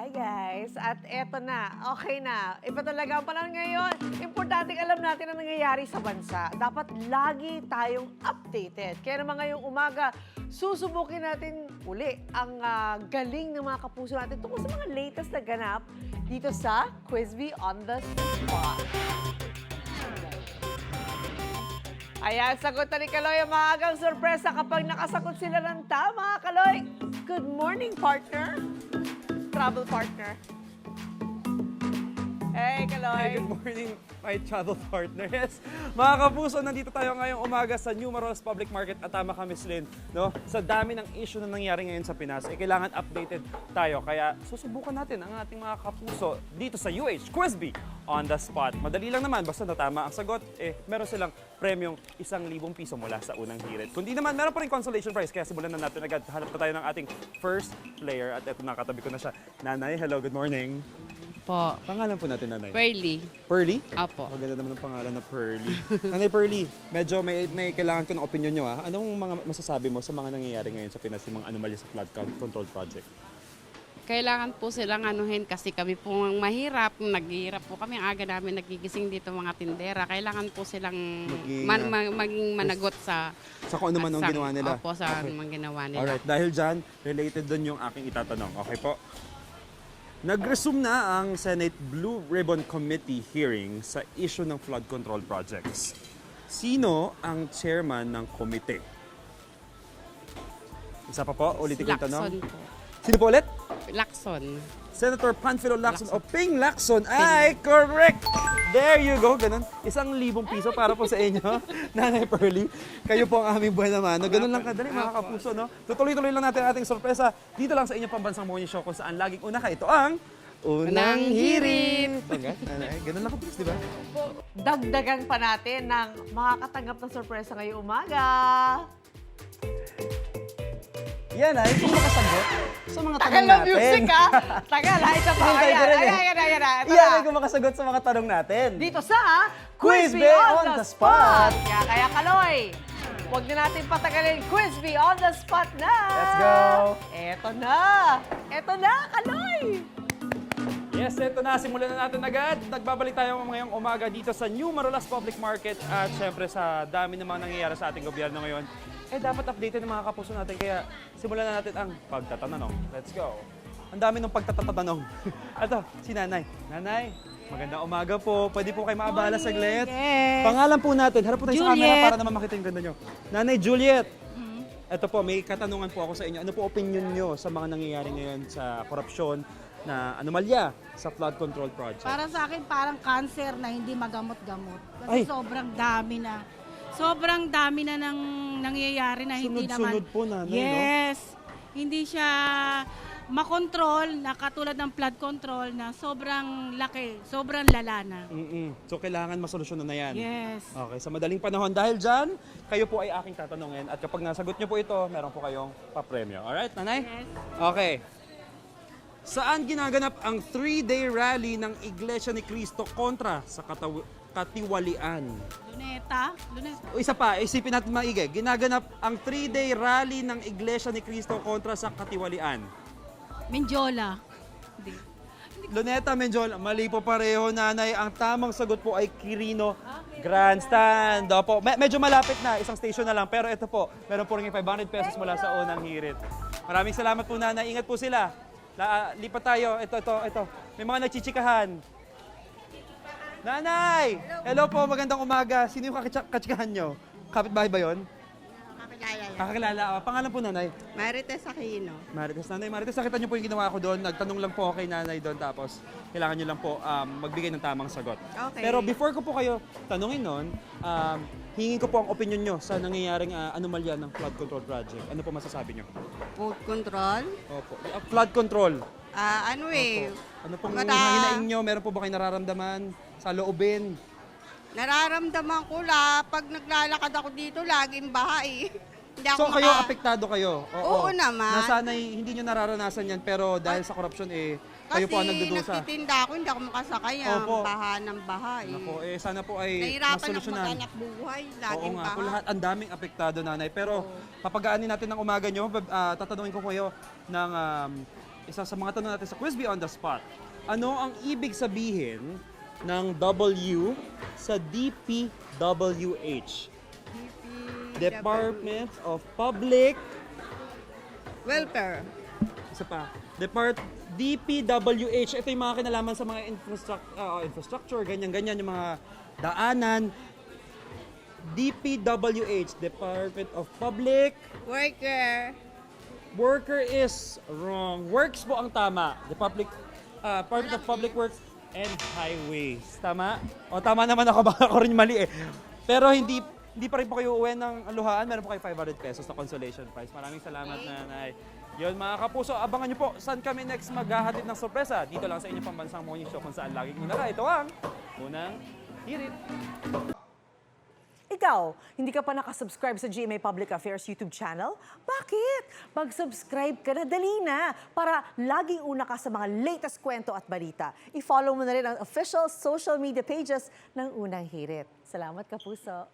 Hi guys! At eto na, okay na. Iba talaga ang panahon ngayon. Importante alam natin ang nangyayari sa bansa. Dapat lagi tayong updated. Kaya naman ngayong umaga, susubukin natin uli ang galing ng mga kapuso natin tungkol sa mga latest na ganap dito sa Quizbee on the Spot. Ayan, sagot na ni Kaloy ang maagang sorpresa kapag nakasagot sila ng tama. Kaloy, good morning, partner. Travel partner. Hey, Kaloy. Hey, good morning, my travel partner. Yes, mga kapuso, nandito tayo ngayong umaga sa New Marolas Public Market at tama ka, Miss Lynn. No? Sa dami ng issue na nangyari ngayon sa Pinas, kailangan updated tayo. Kaya susubukan natin ang ating mga kapuso dito sa UH Quizbee on the Spot. Madali lang naman, basta natama ang sagot, meron silang premyong 1,000 piso mula sa unang hirit. Kundi naman, meron pa rin consolation prize, kaya simulan na natin agad. Hanap na tayo ng ating first player at eto nakatabi ko na siya. Nanay, hello, good morning. Po. Pangalan po natin, Nanay. Pearly. Pearly? Apo. Maganda naman ang pangalan na Pearly. Nanay Pearly, medyo may kailangan ko ng opinion nyo. Anong mga masasabi mo sa mga nangyayari ngayon sa Pinas, yung mga anomalya sa flood control project? Kailangan po silang anuhin kasi kami po ang mahirap. Naghihirap po kami. Ang aga namin nagigising dito mga tindera. Kailangan po silang maging managot sa... Sa kung ano man ang ginawa nila? Opo, sa ano man ginawa nila. Alright, dahil dyan, related dun yung aking itatanong. Okay po? Nag-resume na ang Senate Blue Ribbon Committee hearing sa issue ng flood control projects. Sino ang chairman ng komite? Isa pa po, ulitin ko yung tanong. Lacson po. Sino po ulit? Lacson. Senator Panfilo Lacson o Ping Lacson ay correct! There you go, ganun. 1,000 piso para po sa inyo, Nanay Pearly. Kayo po ang aming buhay naman. Ganun lang kadali mga kapuso, no? Tutuloy-tuloy lang natin ang ating sorpresa dito lang sa inyong pambansang morning show kung saan laging una ka. Ito ang Unang Hirit! Nanay, ganun lang kapuso, di ba? Dagdagan pa natin ng makakatanggap ng sorpresa ngayong umaga. Yan ay, kung makasagot sa mga Tagal tanong na natin. music, ha? Tagal, ha? Isa pa. Hintay ko rin eh. Ayan. Ito Yan na. ay kung makasagot sa mga tanong natin. Dito sa Quizbee on the Spot. Kaya Kaloy, huwag na natin patagalin. Quizbee on the Spot na! Let's go! Eto na, Kaloy! Yes, ito na. Simulan na natin agad. Nagbabalik tayo ngayong umaga dito sa New Marolas Public Market at syempre sa dami ng mga nangyayari sa ating gobyerno ngayon. Dapat updated ng mga kapuso natin. Kaya simulan na natin ang pagtatanong. Let's go. Ang dami ng pagtatanong. Ito, si Nanay. Nanay, magandang umaga po. Pwede po kayo maabala saglit. Yes. Pangalan po natin. Harap po tayo sa camera Juliet. para naman makita yung ganda nyo. Nanay Juliet. Ito po, may katanungan po ako sa inyo. Ano po opinion nyo sa mga nangyayari ngayon sa korupsyon na anomalya sa flood control project? Para sa akin, parang cancer na hindi magamot-gamot. Ay. Kasi sobrang dami na nang nangyayari na hindi naman. Sunod-sunod po, Nanay, yes. Hindi siya makontrol na katulad ng flood control na sobrang laki, sobrang lala na. So, kailangan masolusyonan na yan. Yes. Okay, sa madaling panahon. Dahil dyan, kayo po ay aking tatanungin. At kapag nasagot nyo po ito, meron po kayong papremyo. Alright, Nanay? Yes. Okay. Saan ginaganap ang 3-day rally ng Iglesia ni Cristo kontra sa katiwalian? Luneta. O isa pa, isipin natin maigi. Ginaganap ang 3-day rally ng Iglesia ni Cristo kontra sa katiwalian. Menjola. Hindi. Luneta, Menjola, mali po pareho, Nanay. Ang tamang sagot po ay Quirino Grandstand. Opo, medyo malapit na, isang station na lang. Pero ito po, meron po rin 500 pesos mula sa unang hirit. Maraming salamat po, Nanay. Ingat po sila. Lipat tayo. Ito. May mga nagchichikahan. Nanay! Hello po, magandang umaga. Sino yung kachikahan nyo? Kapitbahay ba yun? Kakakilala. Pangalan po, Nanay? Marites Aquino. Marites, Nanay. Marites, nakita niyo po yung ginawa ko doon. Nagtanong lang po ako kay Nanay doon. Tapos, kailangan niyo lang po magbigay ng tamang sagot. Okay. Pero before ko po kayo tanungin noon, hingin ko po ang opinion nyo sa nangyayaring anomalya ng flood control project. Ano po masasabi niyo? Food control. Opo. Flood control. Opo. Ano pong Maganda. hinaing nyo? Meron po ba kayo nararamdaman sa loobin? Nararamdaman ko pag naglalakad ako dito, laging baha eh. Hindi ako So kayo, apektado kayo? Oo naman. Nasanay, hindi nyo nararanasan yan, pero dahil sa korupsyon, kayo po ang nagdudusa. Kasi nagtitinda ako, hindi ako makasakay. Opo. Baha ng baha eh. Ako, sana po ay Nahirapan ako masolusyonan. maghanap buhay, Oo laging nga, baha. po lahat, ang daming apektado, Nanay. Pero papagaanin natin ng umaga nyo, tatanungin ko kayo ng isa sa mga tanong natin sa Quiz Bee on the Spot. Ano ang ibig sabihin ng W sa DPWH? Department of Public... Welfare. Isa pa. DPWH. Ito yung mga kinalaman sa mga infrastructure, ganyan-ganyan, yung mga daanan. DPWH, Department of Public... Worker. Worker is wrong. Works po ang tama. Department of Public Works and Highways. Tama? O tama naman ako, baka ako rin mali eh. Pero hindi pa rin po kayo uwi ng luhaan. Meron po kayo 500 pesos na consolation prize. Maraming salamat, nanay. Yun mga kapuso, abangan nyo po saan kami next maghahatid ng sorpresa. Dito lang sa inyong pambansang morning show kung saan laging unang ito ang unang hirit. Ikaw, hindi ka pa nakasubscribe sa GMA Public Affairs YouTube channel? Bakit? Mag-subscribe ka na, dali na, para laging una ka sa mga latest kwento at balita. I-follow mo na rin ang official social media pages ng Unang Hirit. Salamat, Kapuso.